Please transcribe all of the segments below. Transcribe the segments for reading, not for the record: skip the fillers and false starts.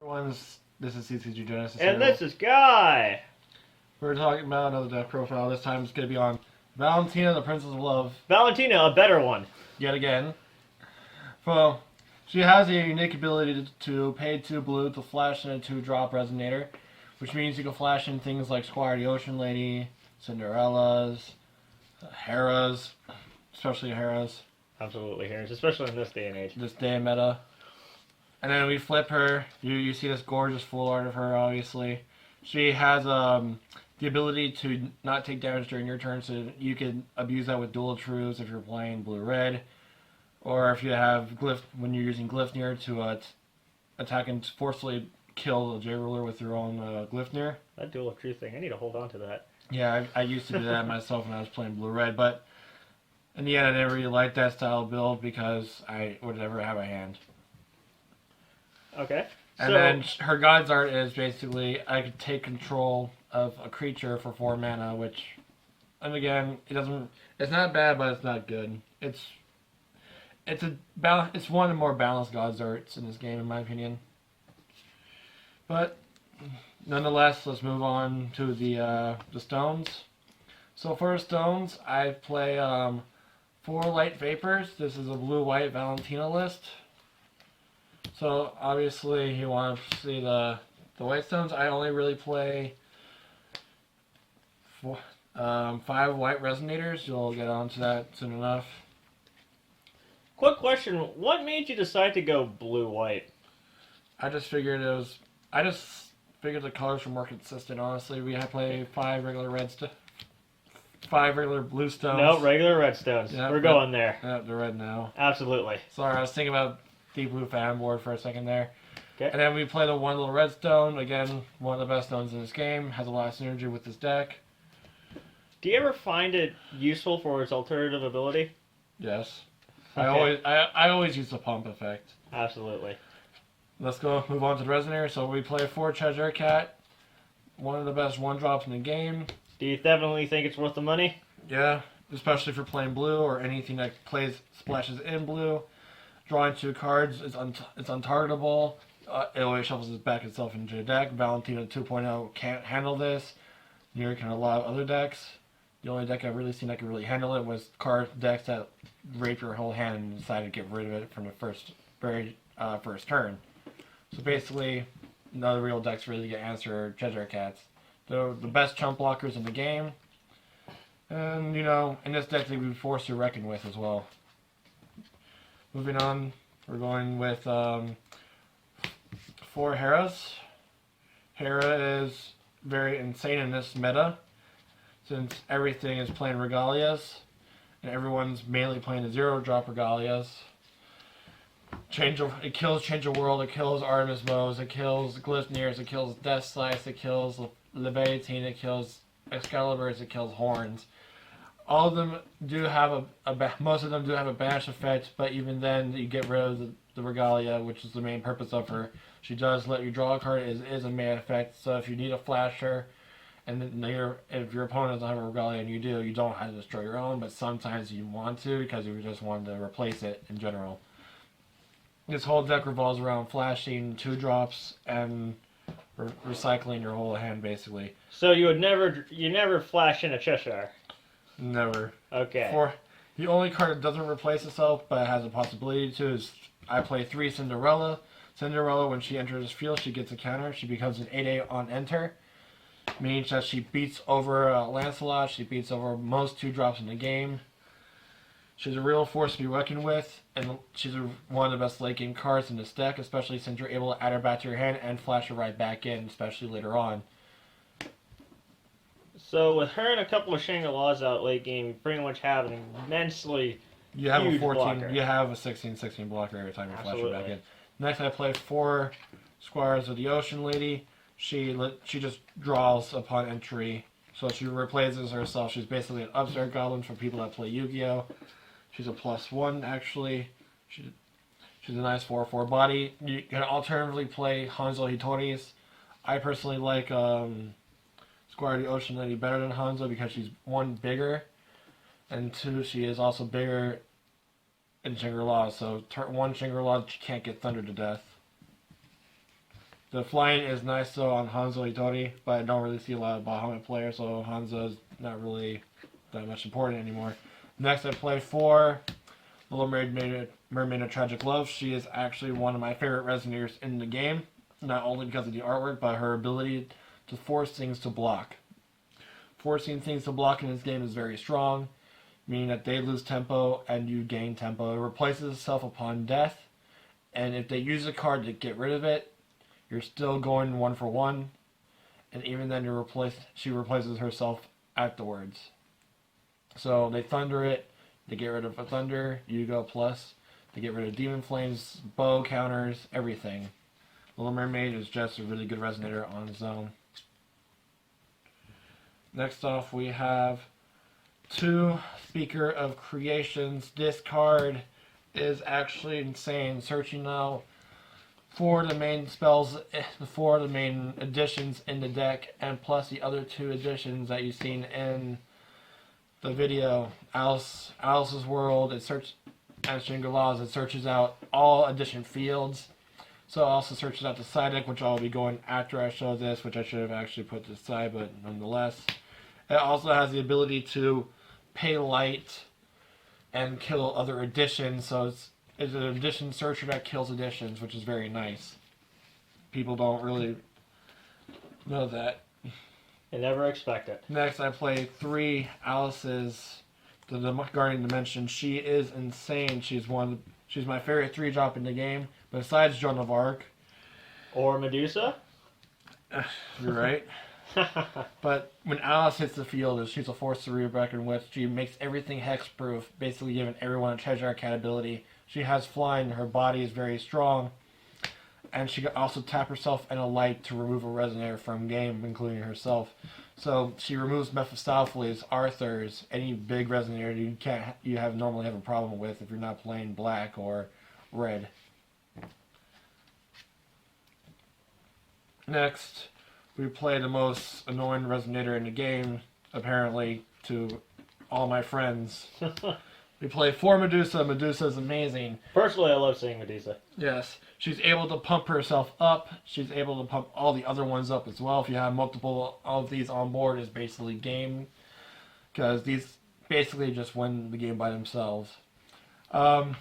This is CCG Genesis. And this is Guy. We're talking about another deck profile. This time it's going to be on Valentina, the Princess of Love. Valentina, a better one. Yet again. Well, she has a unique ability to pay 2 blue to flash in a 2-drop Resonator, which means you can flash in things like Squire the Ocean Lady, Cinderellas, Heras, especially Heras. Absolutely, Heras, especially in this day and age. This day in meta. And then we flip her. You see this gorgeous full art of her, obviously. She has the ability to not take damage during your turn, so you can abuse that with dual truths if you're playing blue-red. Or if you have when you're using Gleipnir to attack and forcefully kill the J-Ruler with your own Gleipnir. That dual truth thing, I need to hold on to that. Yeah, I used to do that myself when I was playing blue-red, but in the end I didn't really like that style build because I would never have a hand. Okay. And then her God's Art is basically I could take control of a creature for 4 mana, which, and again, it's not bad, but it's not good. It's one of the more balanced God's Arts in this game, in my opinion. But nonetheless, let's move on to the stones. So for stones, I play 4 Light Vapors. This is a blue-white Valentina list. So obviously you want to see the white stones. I only really play 5 white Resonators. You'll get onto that soon enough. Quick question, what made you decide to go blue-white? I just figured the colors were more consistent, honestly. We had play 5 regular 5 regular blue stones. No, regular red stones. Yep, We're going there. Yep, they're red now. Absolutely. Sorry, I was thinking about Deep Blue Fan Board for a second there. Okay. And then we play the 1 little red stone. Again, one of the best stones in this game. Has a lot of synergy with this deck. Do you ever find it useful for its alternative ability? Yes. Okay. I always use the pump effect. Absolutely. Let's go move on to the Resonator. So we play 4 Cheshire Cat. One of the best 1-drops in the game. Do you definitely think it's worth the money? Yeah, especially for playing blue or anything that splashes in blue. Drawing 2 cards, it's untargetable. It always shuffles itself into the deck. Valentina 2.0 can't handle this. Neither can a lot of other decks. The only deck I've really seen that could really handle it was card decks that rape your whole hand and decide to get rid of it from the very first turn. So basically, none of the real decks really get answer Cheshire Cats. They're the best chump blockers in the game. And, in this deck they would be forced to reckon with as well. Moving on, we're going with 4 Heras. Hera is very insane in this meta, since everything is playing Regalias, and everyone's mainly playing the 0-drop Regalias. It kills Change of World, it kills Artemis Bows, it kills Gleipnirs, it kills Death Slice, it kills Leviatine, it kills Excaliburs, it kills Horns. All of them do have most of them do have a banish effect, but even then you get rid of the Regalia, which is the main purpose of her. She does let you draw a card. It is a main effect, so if you need a flasher, and if your opponent doesn't have a Regalia and you don't have to destroy your own, but sometimes you want to because you just want to replace it in general. This whole deck revolves around flashing 2-drops and recycling your whole hand, basically. So you never flash in a Cheshire? Never. Okay. The only card that doesn't replace itself but has a possibility to is I play 3 Cinderella. Cinderella, when she enters the field, she gets a counter. She becomes an 8/8 on enter. Means that she beats over Lancelot. She beats over most 2-drops in the game. She's a real force to be reckoned with, and she's one of the best late game cards in this deck, especially since you're able to add her back to your hand and flash her right back in, especially later on. So with her and a couple of Shangri-Las out late game, you pretty much have an immensely You have huge a 14. blocker. You have a 16/16 blocker every time you flash her back Absolutely. in. Next, I play 4 Squires of the Ocean Lady. She just draws upon entry, so she replaces herself. She's basically an upstart goblin for people that play Yu-Gi-Oh. She's a +1 actually. She's a nice 4/4 body. You can alternatively play Hanzo Hitori's. I personally like Squire the Ocean Lady better than Hanzo because she's 1 bigger, and 2 she is also bigger in Shangri-La. So 1 Shangri-La can't get thundered to death. The flying is nice though on Hanzo Itori, but I don't really see a lot of Bahamut players, so Hanzo's not really that much important anymore. Next, I play 4 Little Mermaid of Tragic Love. She is actually one of my favorite Resonators in the game, not only because of the artwork, but her ability to force things to block. Forcing things to block in this game is very strong, meaning that they lose tempo and you gain tempo. It replaces itself upon death, and if they use a card to get rid of it, you're still going 1 for 1, and even then she replaces herself afterwards. So they thunder it, they get rid of a thunder, you go plus, they get rid of demon flames, bow counters, everything. Little Mermaid is just a really good Resonator on its own. Next off we have 2 Speaker of Creations. This card is actually insane. Searching now for the main spells, for the main additions in the deck, and plus the other 2 additions that you've seen in the video. Alice's World, and Shangri-La, it searches out all addition fields. So it also searches out the side deck, which I'll be going after I show this, which I should have actually put to the side, but nonetheless. It also has the ability to pay light and kill other additions, so it's an addition searcher that kills additions, which is very nice. People don't really know that. You never expect it. Next, I play 3 Alice's, the Guardian Dimension. She is insane. She's my favorite 3-drop in the game, besides Joan of Arc. Or Medusa? You're right. But when Alice hits the field, she's a force to be reckoned with. She makes everything hex-proof, basically giving everyone a Cheshire cat ability. She has flying, her body is very strong, and she can also tap herself and a light to remove a Resonator from game, including herself. So she removes Mephistopheles, Arthur's, any big Resonator you normally have a problem with if you're not playing black or red. Next, we play the most annoying Resonator in the game, apparently, to all my friends. We play 4 Medusa. Medusa is amazing. Personally, I love seeing Medusa. Yes. She's able to pump herself up. She's able to pump all the other ones up as well. If you have multiple of these on board, it's basically game. Because these basically just win the game by themselves. Her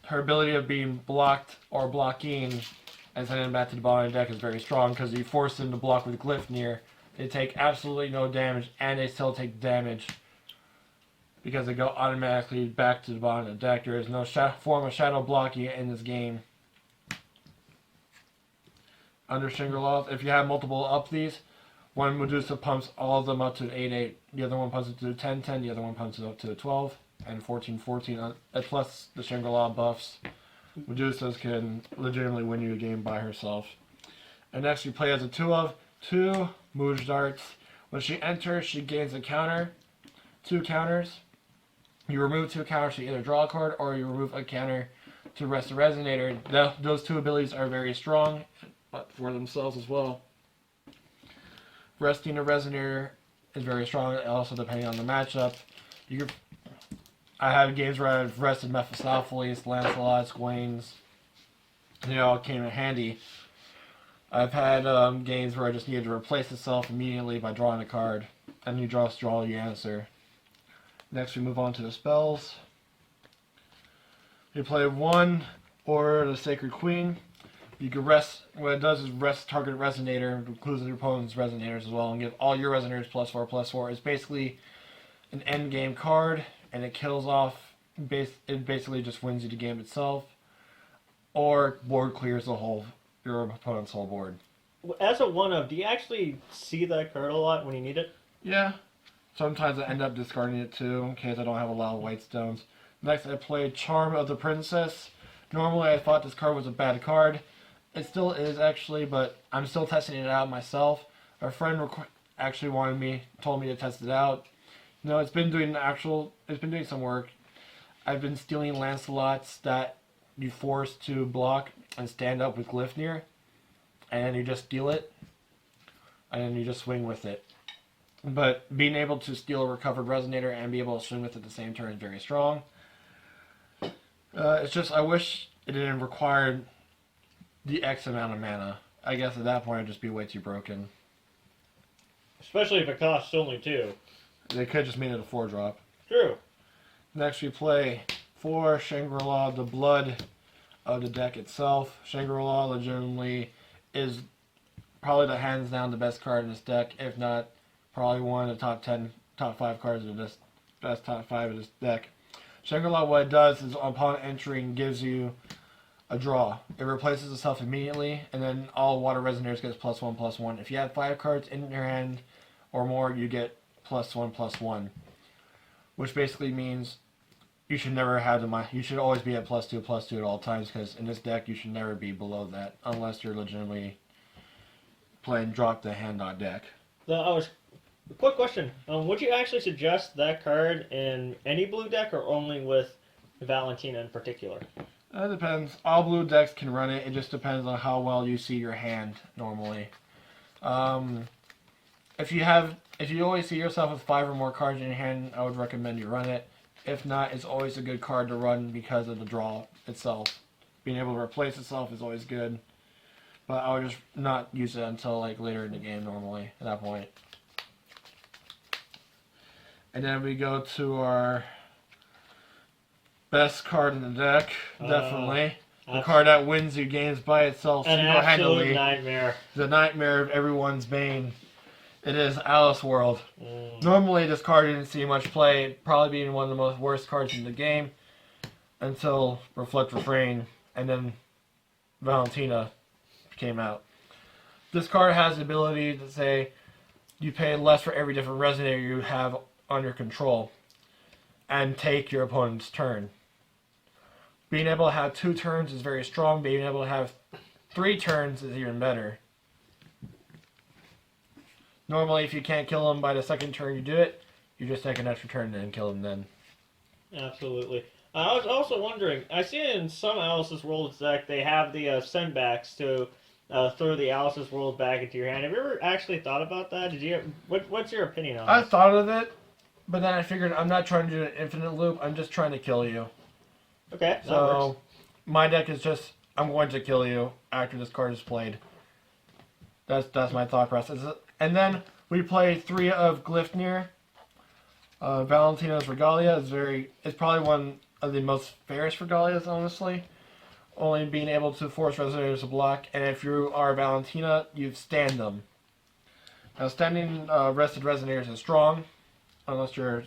ability of being blocked or blocking and sending them back to the bottom of the deck is very strong, because you force them to block with Gleipnir. They take absolutely no damage, and they still take damage, because they go automatically back to the bottom of the deck. There is no form of shadow blocking in this game. Under Shangri-La, if you have multiple up these, one Medusa pumps all of them up to an 8-8, the other one pumps it to a 10-10, the other one pumps it up to a 12, and 14-14, plus the Shangri-La buffs. Medusas can legitimately win you a game by herself. And next you play as a 2 Moojdart. When she enters, she gains a counter, 2 counters. You remove 2 counters to either draw a card, or you remove a counter to rest a Resonator. Those 2 abilities are very strong, but for themselves as well. Resting a Resonator is very strong, also depending on the matchup. I have games where I've rested Mephistopheles, Lancelot, Gawain's. They all came in handy. I've had games where I just needed to replace itself immediately by drawing a card. And you draw you answer. Next we move on to the spells. You play 1 Order of the Sacred Queen. You can rest, what it does is rest target Resonator, includes your opponent's Resonators as well, and give all your Resonators +4/+4. It's basically an end game card, and it kills off, it basically just wins you the game itself, or board clears your opponent's whole board. As a 1-of, do you actually see that card a lot when you need it? Yeah. Sometimes I end up discarding it too, in case I don't have a lot of white stones. Next I played Charm of the Princess. Normally I thought this card was a bad card. It still is actually, but I'm still testing it out myself. A friend actually told me to test it out. No, it's been doing some work. I've been stealing Lancelots that you force to block and stand up with Gleipnir, and then you just steal it, and then you just swing with it. But being able to steal a recovered Resonator and be able to swing with it at the same turn is very strong. It's just, I wish it didn't require the X amount of mana. I guess at that point it'd just be way too broken. Especially if it costs only 2. They could just made it a 4-drop. True. Next we play 4 Shangri-La, the blood of the deck itself. Shangri-La legitimately is probably the hands down the best card in this deck, if not probably one of the top 10, top 5 cards of this best top 5 of this deck. Shangri-La, what it does is upon entering gives you a draw. It replaces itself immediately, and then all water resonators gets +1/+1. If you have 5 cards in your hand or more, you get +1/+1, which basically means you should never have the you should always be at +2/+2 at all times, because in this deck you should never be below that unless you're legitimately playing drop the hand on deck. Quick question. Would you actually suggest that card in any blue deck or only with Valentina in particular? It depends. All blue decks can run it. It just depends on how well you see your hand normally. If you always see yourself with 5 or more cards in your hand, I would recommend you run it. If not, it's always a good card to run because of the draw itself. Being able to replace itself is always good. But I would just not use it until like later in the game normally at that point. And then we go to our best card in the deck, definitely. The card that wins you games by itself single-handedly. An absolute nightmare. The nightmare of everyone's bane. It is Alice World. Normally this card didn't see much play, probably being one of the most worst cards in the game, until Reflect Refrain, and then Valentina came out. This card has the ability to say you pay less for every different resonator you have under control, and take your opponent's turn. Being able to have 2 turns is very strong. Being able to have 3 turns is even better. Normally, if you can't kill them by the second turn you do it, you just take an extra turn and then kill them then. Absolutely. I was also wondering, I see in some Alice's World deck they have the sendbacks to throw the Alice's World back into your hand. Have you ever actually thought about that? What's your opinion on I this? thought of it, but then I figured I'm not trying to do an infinite loop. I'm just trying to kill you. Okay, that So works. my deck is just I'm going to kill you after this card is played. That's my thought process. And then we play 3 of Gleipnir. Valentina's Regalia it's probably one of the most fairest Regalias, honestly. Only being able to force resonators to block, and if you are Valentina, you stand them. Now, standing rested resonators is strong, unless you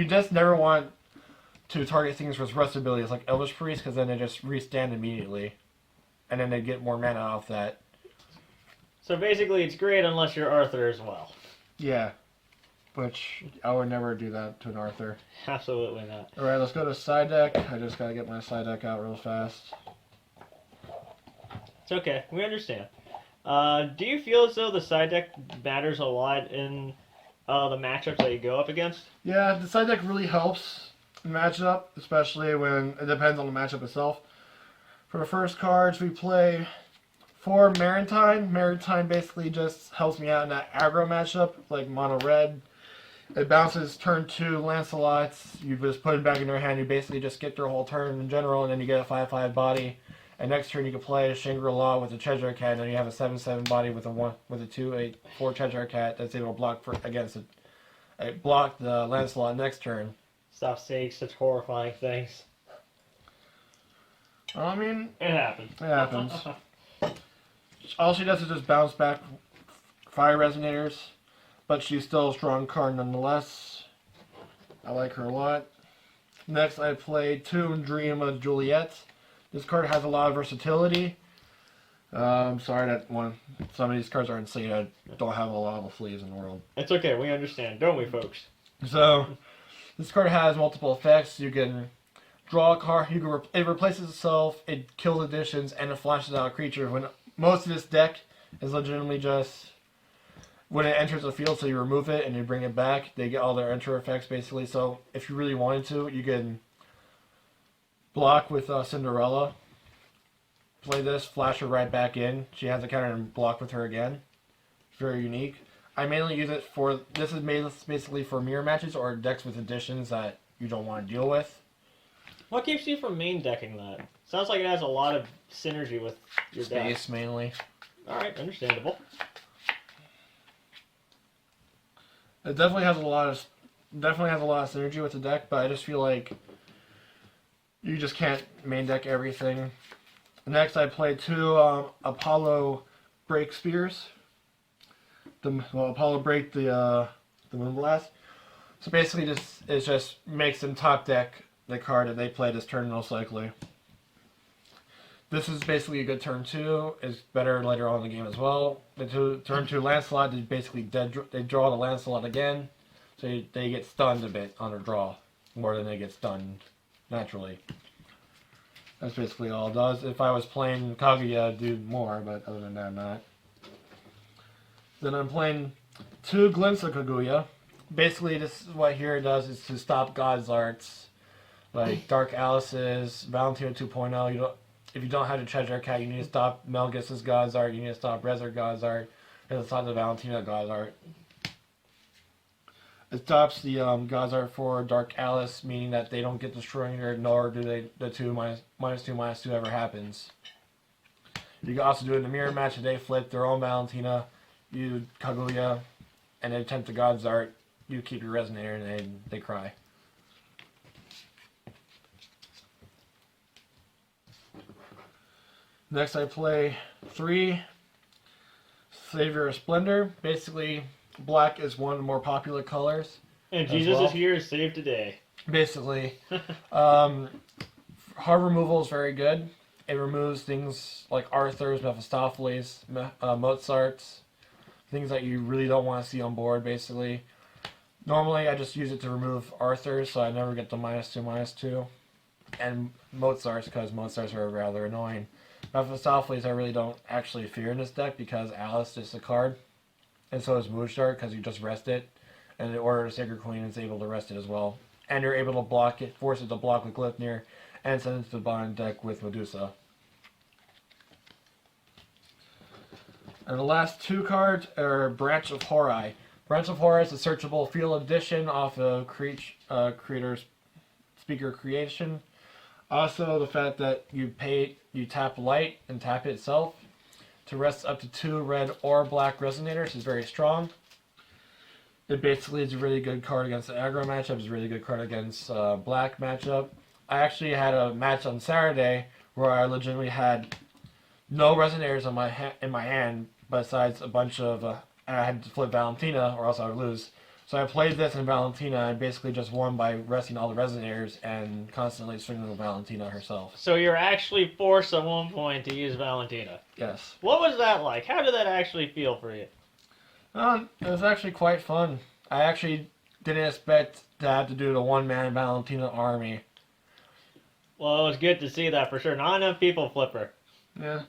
just never want to target things with rest abilities like Elvish Priest, because then they just restand immediately, and then they get more mana off that. So basically, it's great unless you're Arthur as well. Yeah, which I would never do that to an Arthur. Absolutely not. Alright, let's go to side deck. I just gotta get my side deck out real fast. It's okay. We understand. Do you feel as though the side deck matters a lot in the matchups that you go up against? Yeah, the side deck really helps the matchup, especially when it depends on the matchup itself. For the first cards, we play 4 Maritime. Maritime basically just helps me out in that aggro matchup, like mono red. It bounces turn 2 Lancelots. You just put it back in their hand. You basically just skip their whole turn in general, and then you get a 5/5 body. And next turn you can play Shangri-La with a Cheshire cat, and then you have a 7/7 body with a 2/8/4 Cheshire cat that's able to block block the Lancelot next turn. Stop saying such horrifying things. I mean, It happens. it happens. All she does is just bounce back fire resonators, but she's still a strong card nonetheless. I like her a lot. Next, I play Tomb Dream of Juliet. This card has a lot of versatility. I'm sorry that some of these cards are insane. I don't have a lot of sleeves in the world. It's okay. We understand, don't we, folks? So, this card has multiple effects. You can draw a card. It replaces itself. It kills additions, and it flashes out a creature. When most of this deck is legitimately just when it enters the field, so you remove it and you bring it back. They get all their enter effects basically. So if you really wanted to, you can block with Cinderella. Play this, flash her right back in. She has a counter and block with her again. Very unique. I mainly use it for, basically for mirror matches or decks with additions that you don't want to deal with. What keeps you from main decking that? Sounds like it has a lot of synergy with your deck. Space mainly. Alright, understandable. It definitely has a lot of synergy with the deck, but I just feel like you just can't main deck everything. Next, I played 2 Apollo Break Spears. Apollo Break the Moonblast. So basically, it just makes them top deck the card that they play this turn most likely. This is basically a good turn 2. It's better later on in the game as well. Turn 2 Lancelot, they draw the Lancelot again, so they get stunned a bit on their draw, more than they get stunned naturally. That's basically all it does. If I was playing Kaguya, I'd do more, but other than that, I'm not. Then I'm playing 2 Glimpse of Kaguya. Basically, this is what Hera does, is to stop God's Arts, like Dark Alice's, Valentina 2.0. If you don't have the Cheshire Cat, you need to stop Melgis's God's Art, you need to stop Rezar God's Art, and stop the Valentina God's Art. It stops the God's Art for Dark Alice, meaning that they don't get destroyed, nor do they the -2/-2 ever happens. You can also do it in the mirror match. If they flip their own Valentina, you Kaguya, and they attempt the God's Art, you keep your Resonator, and they cry. Next, I play 3 Savior of Splendor. Basically, black is one of the more popular colors. And Jesus is here to save today. Basically. Hard removal is very good. It removes things like Arthur's, Mephistopheles, Mozart's, things that you really don't want to see on board, basically. Normally, I just use it to remove Arthur's, so I never get the -2/-2. And Mozart's, because Mozart's are rather annoying. Mephistopheles I really don't actually fear in this deck because Alice is a card, and so is Moojdart because you just rest it, and the Order of the Sacred Queen is able to rest it as well. And you're able to block it, force it to block with Gleipnir, and send it to the bottom deck with Medusa. And the last 2 cards are Branch of Hora. Branch of Hora is a searchable field edition off of Creator's Speaker Creation. Also, the fact that you tap light and tap it itself to rest up to 2 red or black Resonators is very strong. It basically is a really good card against the aggro matchup. It's a really good card against black matchup. I actually had a match on Saturday where I legitimately had no Resonators in my hand besides a bunch of... I had to flip Valentina or else I would lose. So I played this in Valentina and basically just won by resting all the Resonators and constantly swinging with Valentina herself. So you're actually forced at one point to use Valentina. Yes. What was that like? How did that actually feel for you? It was actually quite fun. I actually didn't expect to have to do the one-man Valentina army. Well, it was good to see that for sure. Not enough people flip her. Yeah.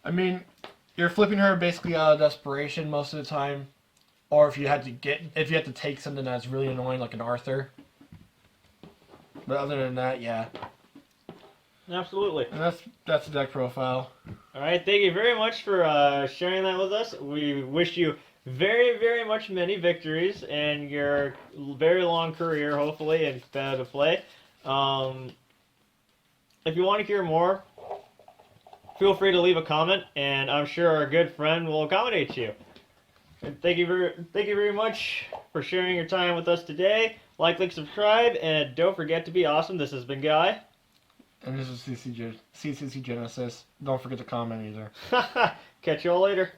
I mean, you're flipping her basically out of desperation most of the time. Or if you had to take something that's really annoying like an Arthur. But other than that, yeah. Absolutely. And that's the deck profile. Alright, thank you very much for sharing that with us. We wish you very, very much many victories in your very long career, hopefully, in competitive play. If you want to hear more, feel free to leave a comment, and I'm sure our good friend will accommodate you. And thank you very much for sharing your time with us today. Like, subscribe, and don't forget to be awesome. This has been Guy. And this is CCG Genesis. Don't forget to comment either. Catch you all later.